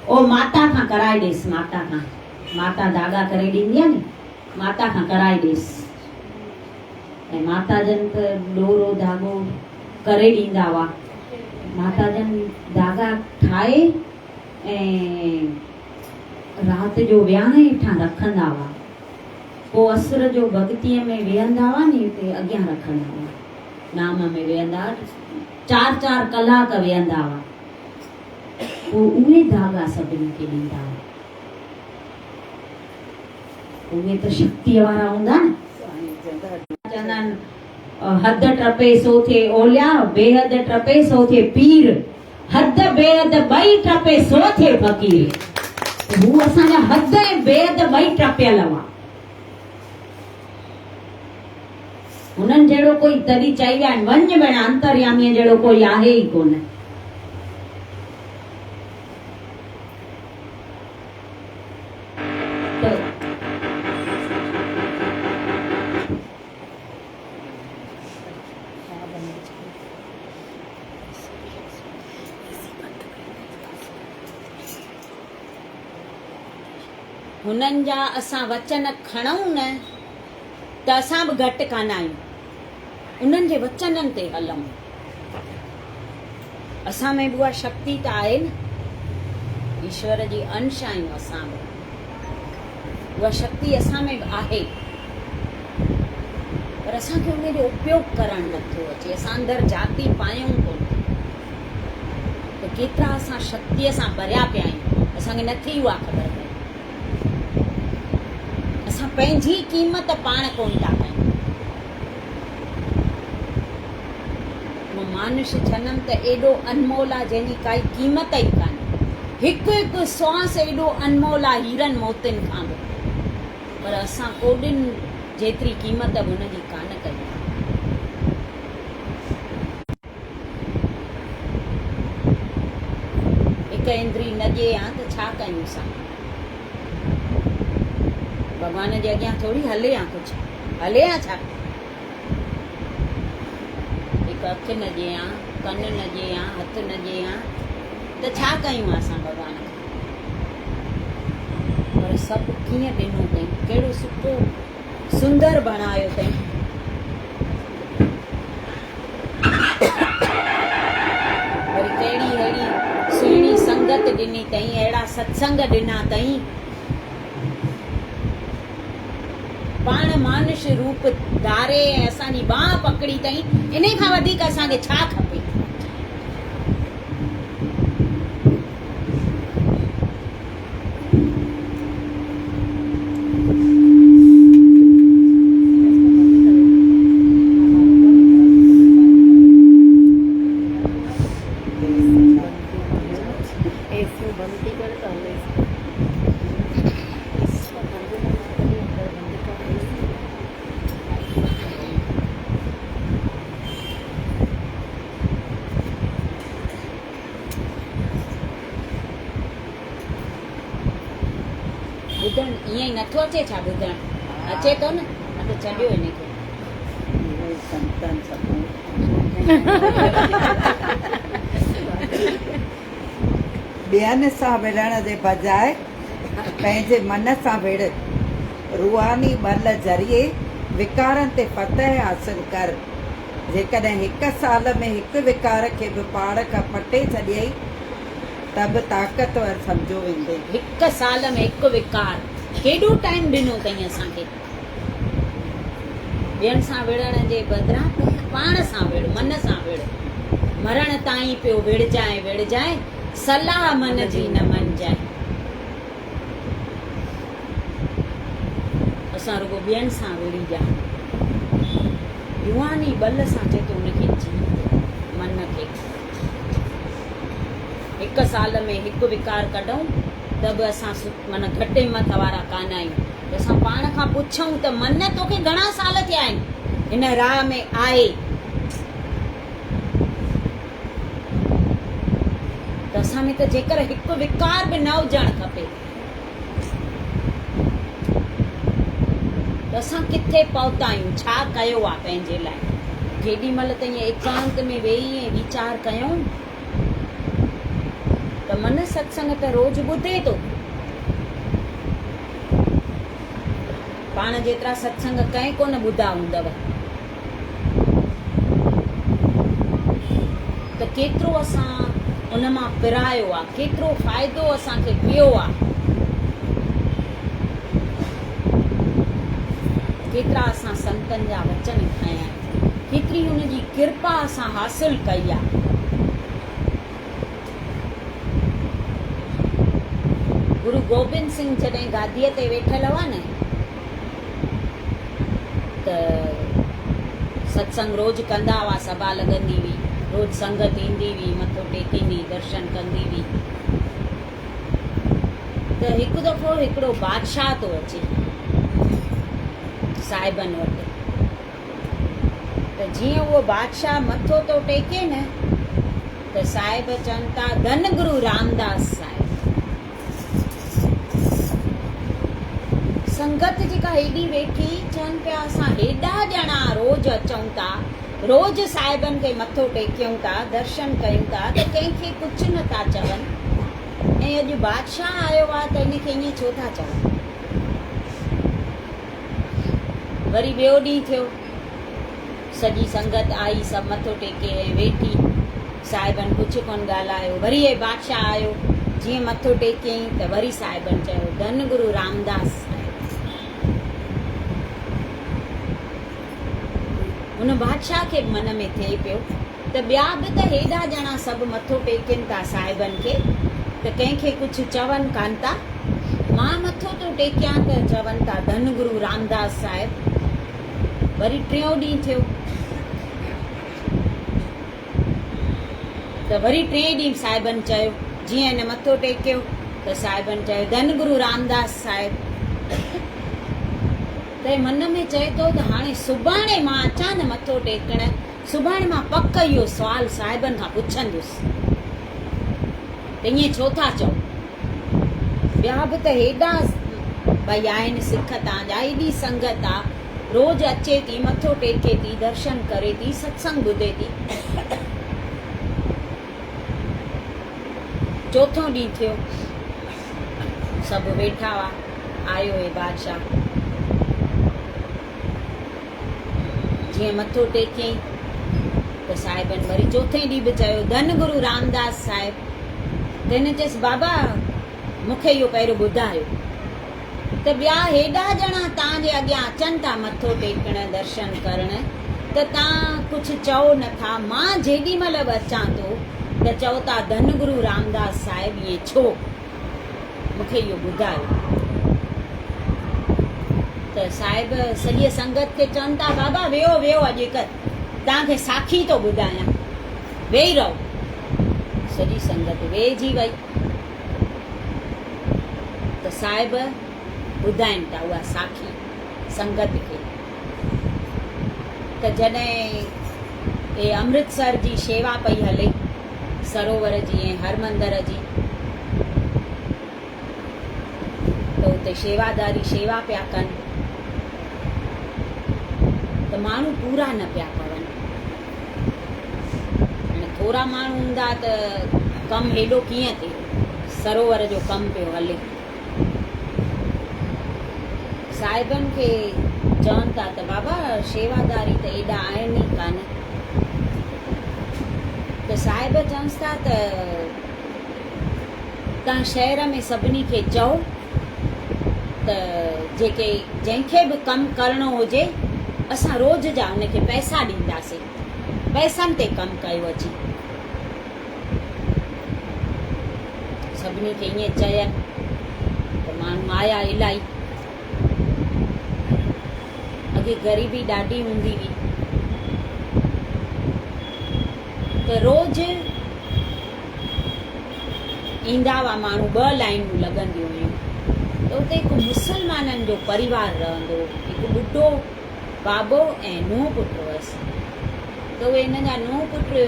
ओ माता खां कराए ॾेसि, माता खां, माता धागा करे ॾींदी आहे न, माता खां कराए ॾेसि। ऐं माता जन त ॾोरो धागो करे ॾींदा हुआ। माता जन धागा ठाहे ऐं राति जो विहाणे हेठां रखंदा हुआ। पोइ असुर जो भॻतीअ में वेहंदा हुआ नी, हिते अॻियां रखंदा हुआ, नाम में वेहंदा हुआ, 4-4 कलाक वेहंदा हुआ। पोइ उहे धागा सभिनी खे ॾींदा हुआ। उहे त शक्तिअ वारा हूंदा न। चवंदा आहिनि, हद टपे सो थे ओलिया, बेहद टपे सो थे पीर, हद बेहद ॿई टपे सो थे फ़क़ीर। हू असांजा हद ऐं बेहद ॿई टपियल हुआ। हुननि जहिड़ो कोई तॾहिं चई विया आहिनि, वञ भेण, अंतर्यामीअ जहिड़ो कोई आहे ई कोन। हुननि जा असां वचन खणूं न त असां बि घटि कान आहियूं, उन्हनि जे वचननि ते हलूं। असां में बि उहा शक्ति त आहे न, ईश्वर जी अंश आहियूं असां बि, उहा शक्ति असां में बि आहे, पर असांखे उन जो उपयोग करणु नथो अचे। असां अंदरि जाती पायूं कोन, त केतिरा असां शक्तिअ सां भरिया पिया आहियूं, असांखे नथी उहा ख़बर पए। असां पंहिंजी क़ीमत पाण कोन था कयूं। मानुष्य जनम त एॾो अनमोल आहे, जंहिंजी काई क़ीमत ई कान्हे। हिकु हिकु श्वास एॾो अनमोल आहे, हीरनि मोतियुनि खां बि, पर असां कोॾिन जेतिरी क़ीमत बि हुनजी कान कई। हिकु इंद्री न ॾिए हा त छा कयूं असां? भॻवान जे अॻियां थोरी हले हा, कुझु हले हा छा? हिकु अखि न ॾिए हा, कन न ॾिए हा, हथ न ॾिए हा, त छा कयूं असां भॻवान खे? पर सभु कीअं ॾिनो अथई, कहिड़ो सुठो सुंदर बणायो अथई। वरी कहिड़ी अहिड़ी सुहिणी संगत ॾिनी अथई, अहिड़ा सत्संग ॾिना अथई। पाण मानुष्य रूप धारे ऐं असांजी बाह पकड़ी अथई, इन खां वधीक असांखे छा खपे? ईअं नथो अचे छा ॿुधण? अचे थो न, त छॾियो हिनखे। इहे संतनि सभु ॿियनि सां विढ़ण जे बजाए पंहिंजे मन सां विढ़। रूहानी बल ज़रिए विकारनि ते फतह हासिल कर। जेकॾहिं हिकु साल में हिकु विकार खे बि पाड़ खां पटे छॾियई त बि ताक़तवर सम्झो वेंदे। हिकु साल में हिकु विकार, केॾो टाइम ॾिनो अथई असांखे? ॿियनि सां विढ़ण जे बदिरां पाण सां विढ़, मन सां विढ़। मरण ताईं पियो विढ़जाए विढ़जाए, सलाह मन जी न मञजाए। असां रुगो ॿियनि सां विढ़ी जा, रूहानी बल सां चए थो उनखे जी मन खे। हिकु साल में हिकु विकार कढूं त बि असां माना घटि हिमत वारा कान आहियूं। त असां पाण खां पुछूं त मन तोखे घणा साल थिया आहिनि हिन राह में आहे? त असां में त जेकर हिकु विकार बि न हुजणु खपे त असां किथे पहुता आहियूं, छा कयो आहे पंहिंजे लाइ? जेॾी महिल त ईअं एकांत में वेही ऐं वीचार कयूं त मन सत्संग त रोज़ ॿुधे थो। पाण जेतिरा सत्संग कंहिं कोन ॿुधा हूंदव, त केतिरो असां उन मां पिरायो आहे, केतिरो फ़ाइदो असांखे पियो आहे, केतिरा असां संतनि जा वचन खया आहिनि, केतिरी हुनजी कृपा असां हासिल कई आहे। गुरु गोबिंद सिंह जॾहिं गादीअ ते वेठल हुआ न, त सत्संग रोज़ कंदा हुआ, सभा लॻंदी हुई, रोज़ संगत ईंदी हुई, मथो टेकींदी, दर्शन कंदी हुई। त हिकु दफ़ो हिकिड़ो बादशाह थो अचे साहिबनि वटि। त जीअं उहो बादशाह मथो थो टेके न, त साहिब चवनि था धन गुरु रामदास साहिब। संगत जेका हेॾी वेठी चवनि पिया असां हेॾा ॼणा रोज़ अचूं था, रोज़ साहिबनि खे मथो टेकियूं था, दर्शन कयूं था, त कंहिंखे कुझु नथा चवनि, ऐं अॼु बादशाह आयो आहे त हिनखे ईअं छो था चवनि? वरी ॿियो ॾींहुं थियो, सॼी संगत आई, सभु मथो टेके ऐं वेठी, साहिबनि कुझु कोन ॻाल्हायो। वरी हे बादशाह आयो, जीअं मथो टेकियईं त वरी साहिबनि चयो धन गुरु रामदास साहिब। हुन बादशाह खे मन में थिए पियो त ॿिया बि त हेॾा ॼणा सभु मथो टेकनि था साहिबनि खे, त कंहिंखे कुझु चवनि कान था, मां मथो थो टेकियां त चवनि था धन गुरु रामदास साहिब। वरी टियों ॾींहुं थियो, त वरी टे ॾींहुं साहिबनि चयो, जीअं हिन मथो टेकियो त साहिबनि चयो धन गुरु रामदास साहिब। त मन में चए थो त हाणे सुभाणे मां अचां न मथो टेकण, सुभाणे मां पक इहो सुवालु साहिबनि खां पुछंदुसि त ईअं छो था चओ? ॿिया बि त हेॾा भई आहिनि सिख तव्हांजा, एॾी संगत आहे, रोज़ अचे थी, मथो टेके थी, दर्शन करे थी, सत्संग ॿुधे थी। चोथों ॾींहुं थियो, सभु वेठा हुआ, आयो हे बादशाह, जीअं मथो टेकियईं त साहिबनि वरी चोथे ॾींहुं बि चयो धन गुरु रामदास साहिब। त हिन चयसि बाबा मूंखे इहो पहिरियों ॿुधायो त ॿिया हेॾा ॼणा तव्हांजे अॻियां अचनि था मथो टेकण, दर्शन करण, त तव्हां कुझु चओ नथा, मां जेॾी महिल बि अचां थो त चओ था धन गुरु रामदास साहिब, ईअं छो? मूंखे इहो ॿुधायो। त साहिब सॼी संगत खे चवनि था बाबा वेहो वेहो, अॼु तव्हांखे साखी थो ॿुधायां, वेही रहो। सॼी संगत वेहिजी वई। त साहिब ॿुधाइनि था उहा साखी संगत खे त जॾहिं हे अमृतसर जी शेवा पई हले, सरोवर जी ऐं हर मंदर जी, त त उते शेवादारी शेवा पिया कनि त माण्हू पूरा न पिया पवनि। हाणे थोरा माण्हू हूंदा त कमु हेॾो कीअं थिए, सरोवर जो कमु पियो हले। साहिबनि खे चवनि था त बाबा शेवादारी त एॾा आहिनि ई कान। त साहिब चवनि था त तव्हां शहर में सभिनी खे चओ त जंहिंखे बि कमु करिणो हुजे असां रोज़ जा उनखे पैसा ॾींदासीं, पैसनि ते कमु कयो अची। सभिनी खे ईअं चयनि त माण्हू आया इलाही। अॻे ग़रीबी ॾाढी हूंदी हुई त रोज़ ईंदा हुआ माण्हू, 2 लाइनूं लॻंदियूं हुयूं। त उते हिकु मुसलमाननि जो परिवार रहंदो, हिकु ॿुढो बाबो ऐं नूंहुं पुटु हुअसि। त उहे हिन जा नूंहुं पुटु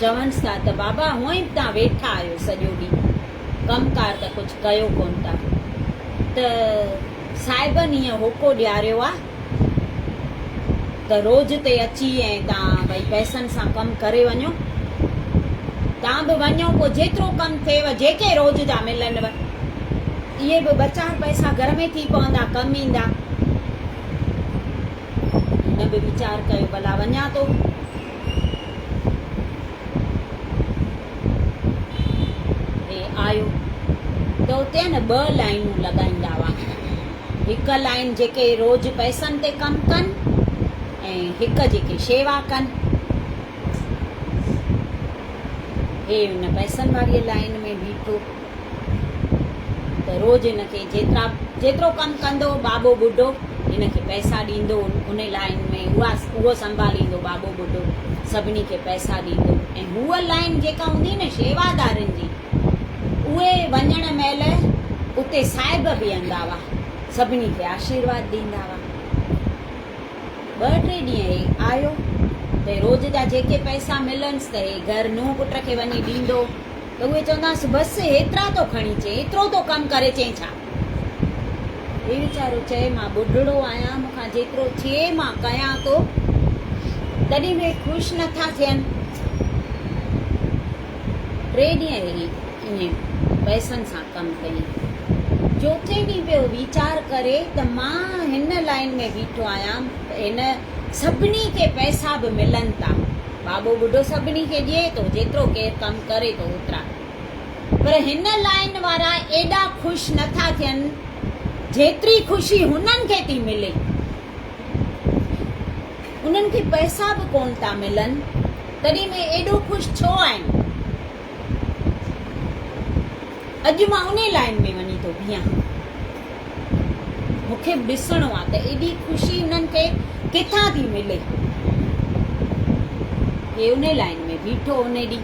चवनि था त बाबा हूअं ई तव्हां वेठा आहियो सॼो ॾींहुं, कमकार त कुझु कयो कोन था। त साहिबनि ईअं होको ॾियारियो आहे त रोज़ ते अची ऐं तव्हां भई पैसनि सां कमु करे वञो। तव्हां बि वञो, पोइ जेतिरो कमु थिएव, जेके रोज़ जा मिलनव, इहे बि 2-4 पैसा घर में थी पवंदा, कमु ईंदा। हिन बि वीचार कयो भला वञा थो। आयो त उते न 2 लाइनूं लॻाईंदा हुआ। हिकु लाइन जेके रोज़ पैसनि ते कमु कनि ऐं हिकु जेके शेवा कनि। हे हुन पैसनि वारी लाइन में बीठो त रोज़ हिनखे जेतिरो कमु कंदो बाबो ॿुढो हिनखे पैसा ॾींदो। उन लाइन में उहो संभालींदो, बाबो ॿुढो सभिनी खे पैसा ॾींदो। ऐं हूअ लाइन जेका हूंदी न शेवादारनि जी, उहे वञण महिल उते साहिब बीहंदा हुआ, सभिनी खे आशीर्वाद ॾींदा हुआ। 2-3 ॾींहं आयो त रोज़ जा जेके पैसा मिलनिसि त हे घर नूंहुं पुट खे वञी ॾींदो। त उहे चवंदासीं बसि हेतिरा तो खणी अचे, एतिरो तो कमु करे चई छा। हे वीचारो चए मां ॿुढड़ो आहियां, मूंखां जेतिरो थिए मां कयां थो। तॾहिं बि ख़ुशि नथा थियनि। 3 ॾींहं ईअं पैसनि सां कमु कई। 4थे ॾींहुं पियो वीचार करे त मां हिन लाइन में बीठो आहियां, हिन सभिनी खे पैसा बि मिलनि था, बाबो ॿुढो सभिनी खे ॾिए थो, जेतिरो केरु कमु करे थो ओतिरा। पर हिन लाइन वारा एॾा ख़ुशि नथा थियनि जेतिरी ख़ुशी हुननि खे थी मिले। उन्हनि खे पैसा बि कोन था मिलनि, तॾहिं बि एॾो ख़ुशि छो आहिनि। अॼु मां उन लाइन में वञी थो बीहां, मूंखे बि ॾिसणो आहे त एॾी ख़ुशी उन्हनि खे किथां थी मिले। हे उन लाइन में बीठो, उन ॾींहुं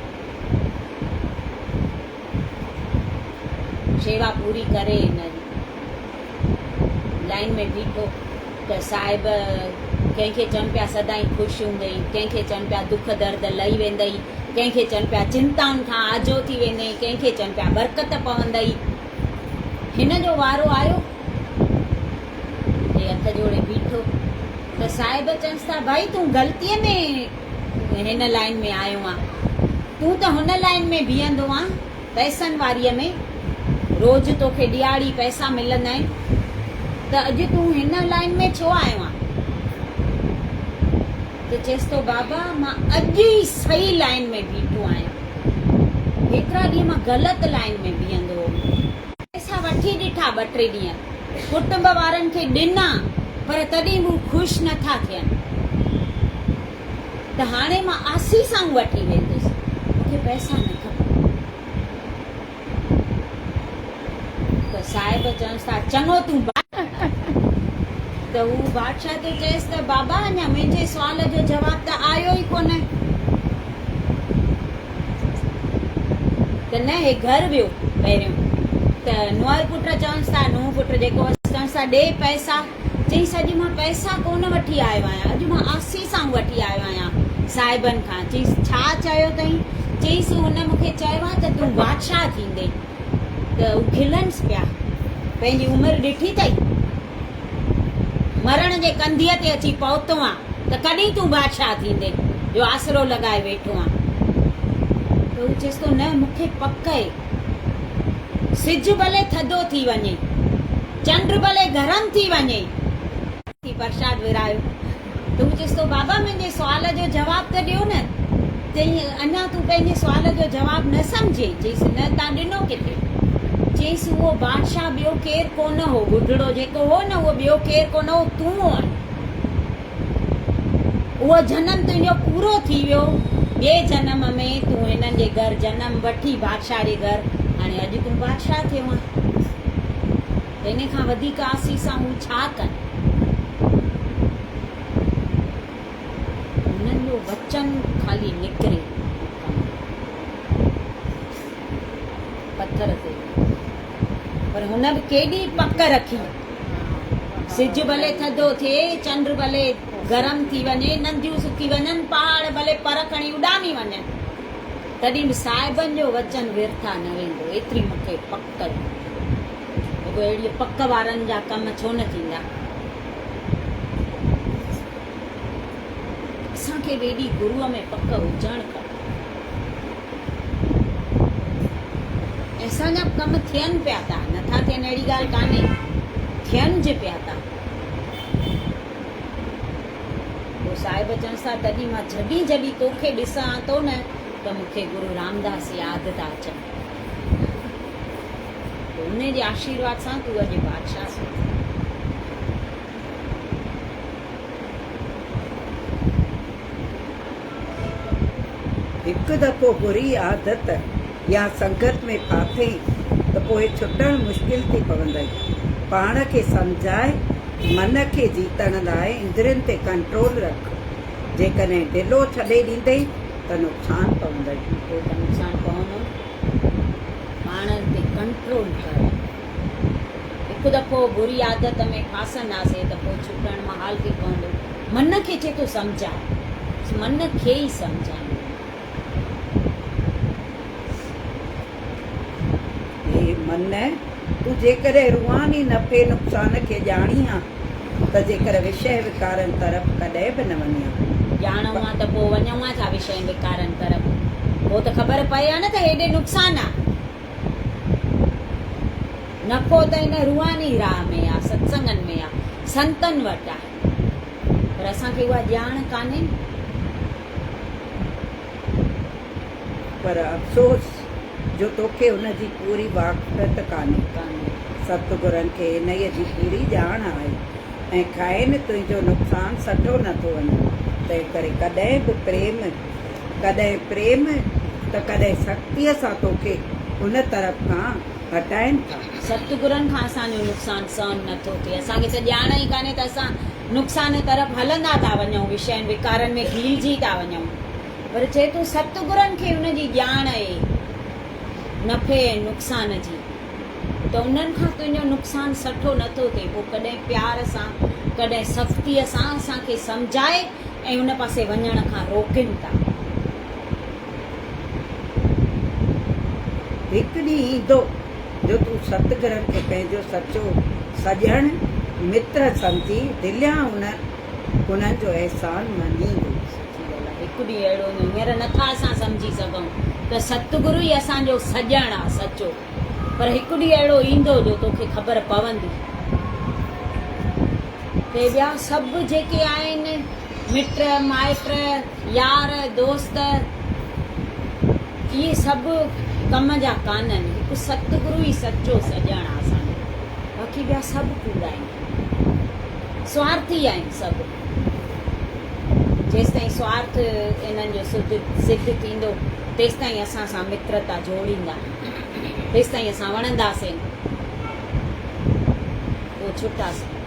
शेवा पूरी करे हिन लाइन में बीठो त साहिब कंहिंखे चवनि पिया सदाई ख़ुशि हूंदई, कंहिंखे चवनि पिया दुख दर्द लही वेंदई, कंहिंखे चवनि पिया चिंताउनि खां आजो थी वेंदई, कंहिंखे चवनि पिया बरकत पवंदई। हिन जो वारो आयो, हे हथ जोड़े बीठो त साहिब चवनि था भाई तूं ग़लतीअ में हिन लाइन में आयो आहे, तूं त हुन लाइन में बीहंदो आहे पैसनि वारीअ में, रोज़ तोखे ॾियारी पैसा मिलंदा आहिनि, त अॼु तूं हिन लाइन में छो आयो आहे। त चएसि थो बाबा मां अॼु ई सही लाइन में बीठो आहियां, हेतिरा ॾींहं मां ग़लति लाइन में बीहंदो हो। पैसा वठी ॾिठा 2-3 ॾींहं, कुटुंब वारनि खे ॾिना, पर तॾहिं बि ख़ुशि नथा थियनि। त हाणे मां आसीसां वठी वेंदुसि, मूंखे पैसा न खपनि। त साहिब चवनि था चङो तूं त हू बादशाह ते चएसि त बाबा अञा मुंहिंजे सुवाल जो जवाब त आयो ई कोन। त न हे घर वियो पहिरियों, त नुंहर पुट चवनि था, नूंहुं पुट जेको चवनि था ॾे पैसा, चईसि अॼु मां पैसा कोन वठी आयो आहियां, अॼु मां आसीसां वठी आयो आहियां साहिबनि खां। चईसि छा चयो अथई, चईसि हुन मूंखे चयो आहे त तूं बादशाह थींदे। त हू खिलनिसि पिया पंहिंजी उमिरि ॾिठी अथई, मरण जे कंधीअ ते अची पहुतो आहे त कॾहिं तूं बादशाह थींदे जो आसरो लॻाए वेठो आहे। त हू चएसि थो न मूंखे पक आहे, सिज भले थधो थी वञे, चंड भले गरम थी वञे, प्रसाद विरायो। त हू चएसि थो बाबा मुंहिंजे सुवाल जो जवाब त ॾियो न। चई अञा तूं पंहिंजे सुवाल जो जवाब न सम्झे। चईसि न तव्हां ॾिनो किथे? चईसि उहो बादशाह ॿियो केरु कोन हो, बुढड़ो जेको हो न उहो ॿियो केरु कोन हो, तूं हो। उहो जनम तुंहिंजो पूरो थी वियो, ॿिए जनम में तूं हिननि जे घर जनम वठी बादशाह जे घर, हाणे अॼु तूं बादशाह थियो आहे। इन खां वधीक आसीसां हू छा कनि? हुननि जो वचन खाली निकिरे पत्थर ते, पर हुन बि केॾी पक रखी। सिज भले थधो थिए, चंड भले गरम थी वञे, नदियूं सुकी वञनि, पहाड़ भले पर खणी उॾामी वञनि, तॾहिं बि साहिबनि जो वचन व्यर्था न वेंदो। एतिरी मूंखे पक। अहिड़ी पक वारनि जा कम छो न थींदा? असांखे एॾी गुरूअ में पक हुजणु खपे। असांजा कम थियनि पिया था, नथा थियनि अहिड़ी ॻाल्हि कान्हे, थियनि जे पिया था। पोइ साहिब चवनि सां तॾहिं मां जॾहिं जॾहिं तोखे ॾिसां थो न त मूंखे गुरु रामदास यादि था अचनि। उन जे आशीर्वाद सां तूं अॼु बादशाह थी। हिकु दफ़ो बुरी आदत या संगत में फाथे त पोइ छुटणु मुश्किल थी पवंदई। पाण खे सम्झाए मन खे जीतण लाइ इंद्रियुनि ते कंट्रोल रख। जेकॾहिं ढिलो छॾे ॾींदे त नुक़सानु पवंदई। पोइ त नुक़सानु पवंदो। पाण ते कंट्रोल कर। हिकु दफ़ो बुरी आदत में फासंदासीं त पोइ छुटणु महाल थी पवंदो। मन खे चए थो सम्झाए, मन खे ई सम्झाए। मन तूं जेकॾहिं रुहानी नफ़े नुक़सान खे ॼाणी आहे त जेकर विषय विकारनि तरफ़ कॾहिं बि न वञे। ॼाणूं आहे त पोइ वञूं आहे छा विषय विकारनि तरफ़? पोइ त ख़बर पए आहे न त हेॾे नुक़सानु आहे। नफ़ो त हिन रुहानी राह में आहे, सत्संगनि में आहे, संतनि वटि आहे, पर असांखे उहा ॼाण कान्हे। पर अफ़सोस जो तोखे हुनजी पूरी वाक़फ़ियत कान्हे। सतगुरनि खे इन्हीअ जी पूरी ॼाण आहे ऐं खाइनि तुंहिंजो नुक़सानु सठो नथो वञे। तंहिं करे कॾहिं बि प्रेम त कॾहिं सख़्तीअ सां तोखे उन तरफ़ खां हटाइनि था। सतगुरनि खां असांजो नुक़सानु सहन नथो थिए। असांखे त ॼाण ई कान्हे त असां नुक़सान तरफ़ हलंदा था वञूं, विषयनि विकारनि में घिलजी था वञूं। पर चए थो सतगुरनि खे हुनजी ॼाण आहे नफ़े ऐं नुक़सान जी, त उन्हनि खां तुंहिंजो नुक़सानु सठो नथो थिए। पोइ कॾहिं प्यार सां, कॾहिं सख़्तीअ सां असांखे सम्झाए ऐं उन पासे वञण खां रोकनि था। हिकु ॾींहुं ईंदो जो तूं सतगुरनि खे पंहिंजो सचो सॼण मित्र सम्झी दिलियां उन्हनि जो अहसान मञींदो। हिकु ॾींहुं अहिड़ो हींअर नथा असां सम्झी सघूं त सतगुरु ई असांजो सॼण आहे सचो, पर हिकु ॾींहुं अहिड़ो ईंदो जो तोखे ख़बर पवंदी। ते ॿिया सभु जेके आहिनि मिट माइट यार दोस्त, इहे सभु कम जा कान आहिनि। हिकु सतगुरु ई सचो सॼण आहे असांजो। बाक़ी ॿिया सभु कूड़ा आहिनि, स्वार्थी आहिनि सभु। जेसिताईं स्वार्थ इन्हनि जो सिद्ध थींदो तेसिताईं असां सां मित्रता जोड़ींदा, तेसिताईं असां वणंदासीं, पोइ छुटासीं।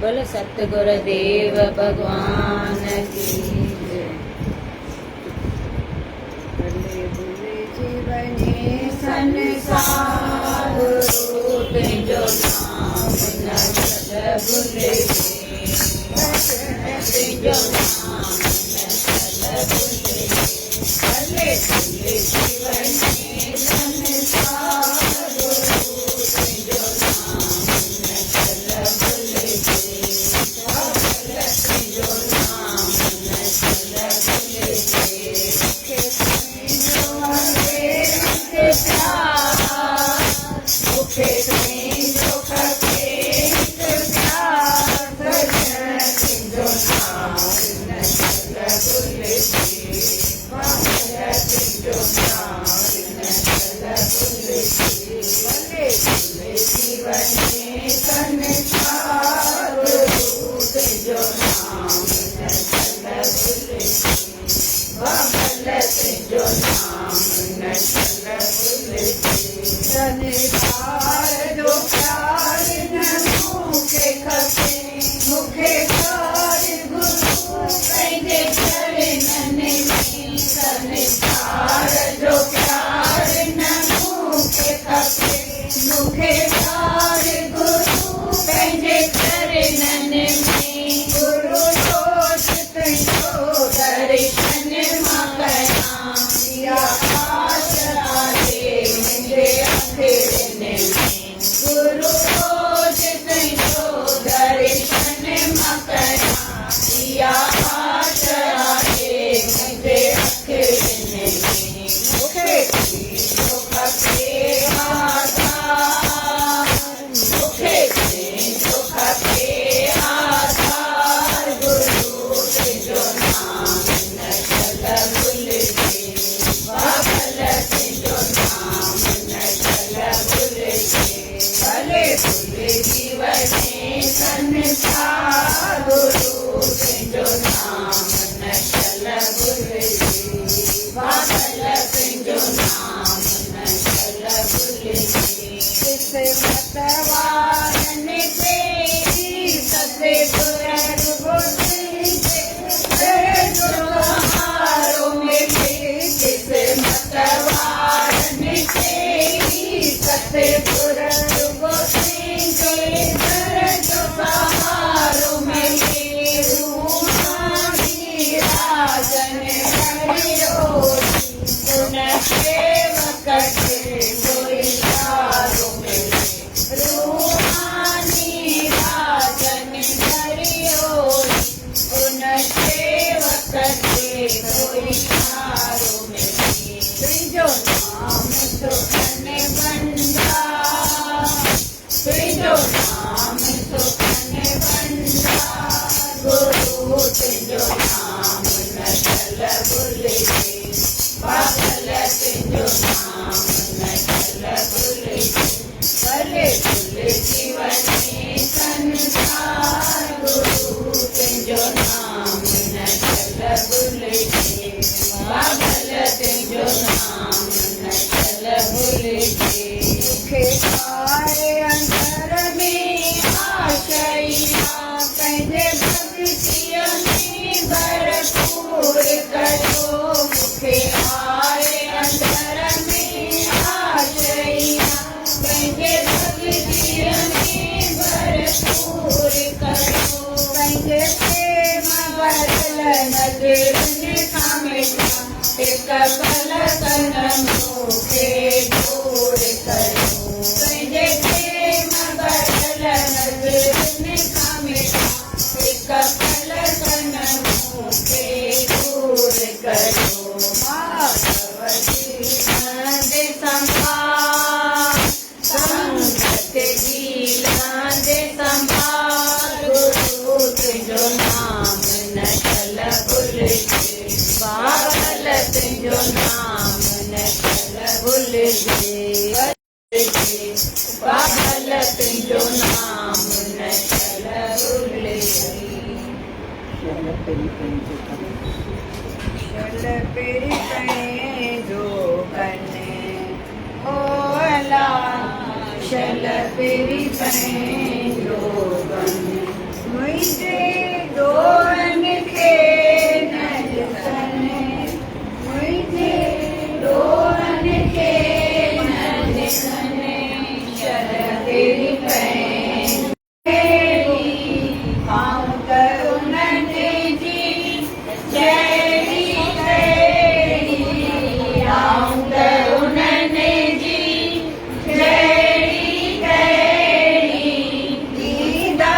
बोलो सतगुरु देव भगवान की जय। भले भुले जीवने संसार तुंहिंजो नाम न भुले, तुंहिंजो नाम न भुले, भले भुले जीवन में तुंहिंजो नाम न छल भुलिजे संसार जो प्यार न मूंखे खपे मूंखे प्यार गुरू पंहिंजे चरणनि में संसार जो प्यार न मूंखे खपे मूंखे प्यार गुरू पंहिंजे चरणनि में गुरू रोज तुंहिंजो दर्शन मां कयां या आशा आहे मुंहिंजे अंधेरनि में गुरू रोज तुंहिंजो दर्शन मां कयां इहा आशा आहे मुंहिंजे अंधेरनि में मूंखे तुंहिंजो खपे आधार मूंखे तुंहिंजो खपे आधार गुरू तुंहिंजो नाम न छल भुलिजे बाबल तुंहिंजो नाम न छल भुलिजे भले भुलिजी वञे संसार गुरू तुंहिंजो नाम न छल भुलिजे बाबल तुंहिंजो नाम न छल भुलिजे किस्मत वारनि तेरी सभे गुरर बुझे सहारो मिले किस्मत वारनि तेरी सभे गुरर बुझे जो सहारो मिले रूहानी राजन हरियो उन सेवक के कोई यारो मिले रूहानी राजन हरियो उन सेवक के कोई यारो मिले तुंहिंजो नाम सुखन भंडार तुंहिंजो नाम सुखन भंडार गुरू तुंहिंजो नाम न छल भुलिजे बाबल तुंहिंजो नाम न छल भुलिजे भले भुलिजी वञे संसार गुरू तुंहिंजो नाम न छल भुलिजे बाबल तुंहिंजो नाम न छल भुलिजे मूंखे पाए अंदर में आशया पंहिंजे भक्तिअ में भरपूर कयो मूंखे आए अंदर में आशया पंहिंजे भक्तिअ में भरपूर कयो पंहिंजे प्रेम बदल नज़रनि खां मिटा हिक पल कन मूंखे दूर कयो पंहिंजे प्रेम बदल नज़रनि खां मिटा हिक पल कन मूंखे दूर कयो माधव जी लांदे संभाल संगत जी लांदे संभाल गुरू तुंहिंजो नाम न छल भुलिजे बाबल तुंहिंजो नाम न छल भुलिजे बाबल तुंहिंजो नाम न छल भुलिजे शल पेरी पंहिंजो कने ओ अला शल पेरी पंहिंजो कने मुंहिंजे दोरन खे न ॾिसनि मुंहिंजे दोरन खे न ॾिसनि शल पेरी पंहिंजो आऊं त उन्हनि जी जहिड़ी कहिड़ी आऊं त उन्हनि जी जहिड़ी कहिड़ी दीदा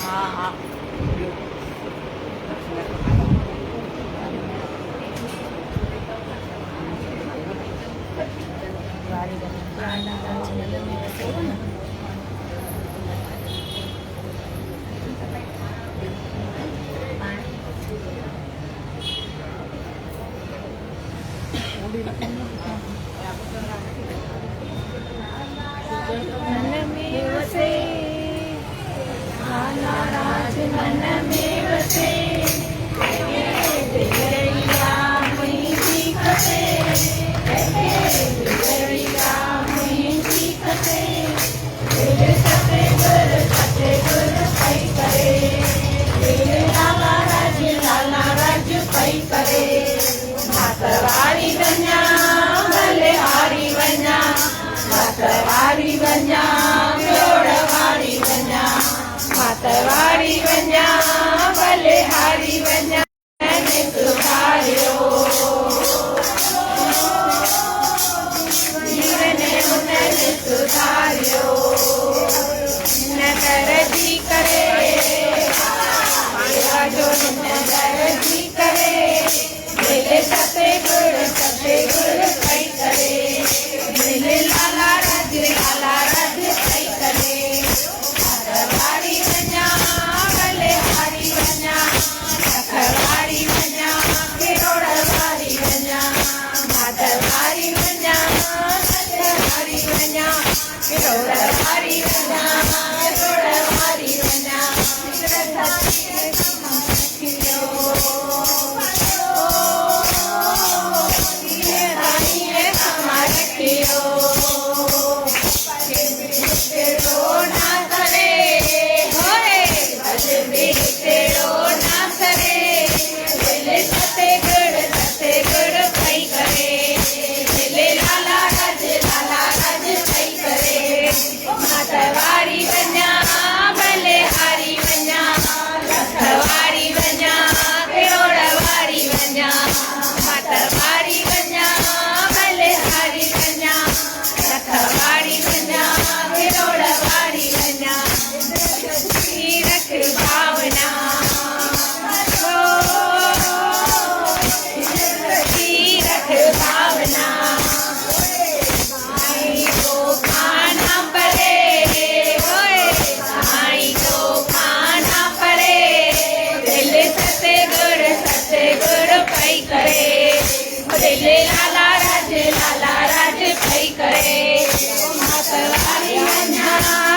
हा हा मन में वसे लाला राज मन में वसे दिलैया मुंहिंजी खसे दिलैया मुंहिंजी खसे दिल सतगुर पई करे दिल लाला राज पई करे मातवारी वञा भले हारी वञा मातवारी वञा वारी वञा मातवारी वञा भले हारी वञा सुधारियो जीवन उन्हनि सुधारियो न दर्जी करे जो न दर्जी करे दिल सतगुर पई करे दिल लाला राज पई करे मातवारी वञा भले हारी वञा रखवारी वञा किरोड़ वारी वञा मातवारी वञा रखवारी वञा किरोड़ वारी वञा किरोड़ वारी वञा मातवारी वञा भले हारी वञा रखवारी वञा किरोड़ वारी वञा मातवारी वञा भले हारी वञा रखवारी वञा किरोड़ वारी वञा रख भावना रख भावना आई को खाना पड़े आई को खाना पड़े दिल सतगुर पई करे दिल लाला राज पई करे मातवारी वञा